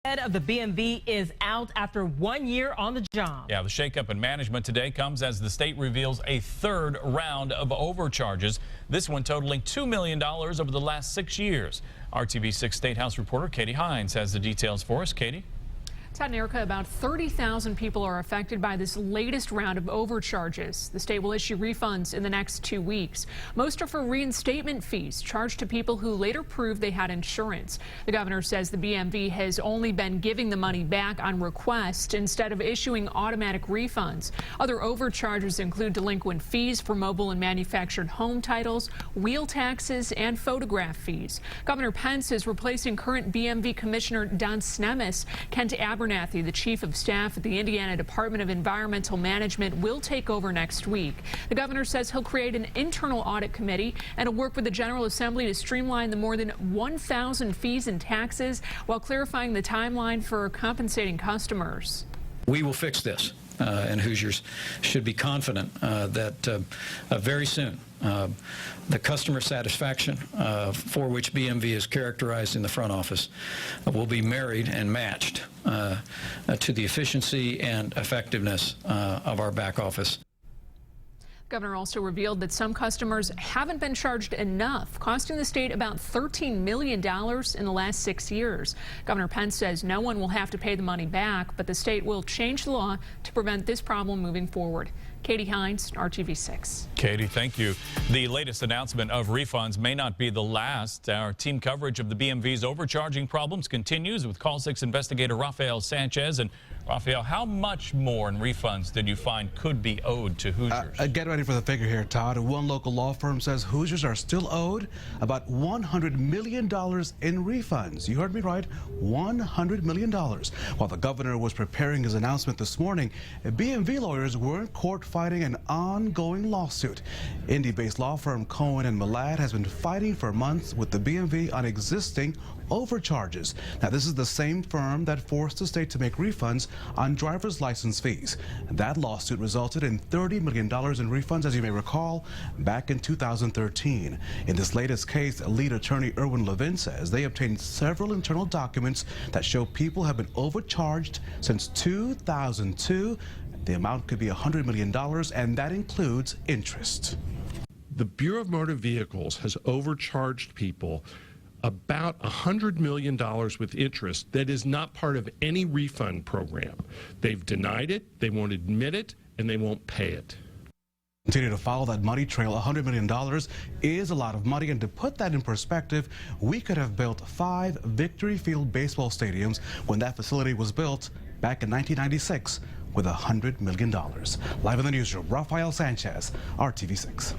Head of the BMV is out after 1 year on the job. Yeah, the shakeup in management today comes as the state reveals a third round of overcharges, this one totaling $2 million over the last 6 years. RTV 6 State House reporter Katie Hines has the details for us. Katie? Todd and Erica, about 30,000 people are affected by this latest round of overcharges. The state will issue refunds in the next 2 weeks. Most are for reinstatement fees charged to people who later proved they had insurance. The governor says the BMV has only been giving the money back on request instead of issuing automatic refunds. Other overcharges include delinquent fees for mobile and manufactured home titles, wheel taxes, and photograph fees. Governor Pence is replacing current BMV Commissioner Don Snemis. Kent Abernathy, the chief of staff at the Indiana Department of Environmental Management, will take over next week. The governor says he'll create an internal audit committee and will work with the General Assembly to streamline the more than 1,000 fees and taxes while clarifying the timeline for compensating customers. We will fix this, and Hoosiers should be confident that very soon the customer satisfaction for which BMV is characterized in the front office will be married and matched to the efficiency and effectiveness of our back office. The governor also revealed that some customers haven't been charged enough, costing the state about $13 million in the last 6 years. Governor Pence says no one will have to pay the money back, but the state will change the law to prevent this problem moving forward. Katie Hines, RTV 6. Katie, thank you. The latest announcement of refunds may not be the last. Our team coverage of the BMV's overcharging problems continues with Call 6 investigator Rafael Sanchez. And Rafael, how much more in refunds did you find could be owed to Hoosiers? Get ready for the figure here, Todd. One local law firm says Hoosiers are still owed about $100 million in refunds. You heard me right, $100 million. While the governor was preparing his announcement this morning, BMV lawyers were in court fighting an ongoing lawsuit. Indy-based law firm Cohen and Millad has been fighting for months with the BMV on existing overcharges. Now, this is the same firm that forced the state to make refunds on driver's license fees. That lawsuit resulted in $30 million in refunds, as you may recall, back in 2013. In this latest case, lead attorney Erwin Levin says they obtained several internal documents that show people have been overcharged since 2002. The amount could be $100 million, and that includes interest. The Bureau of Motor Vehicles has overcharged people about $100 million with interest that is not part of any refund program. They've denied it, they won't admit it, and they won't pay it. Continue to follow that money trail. $100 million is a lot of money, and to put that in perspective, we could have built 5 Victory Field baseball stadiums when that facility was built back in 1996 with $100 million. Live in the newsroom, Rafael Sanchez, RTV 6.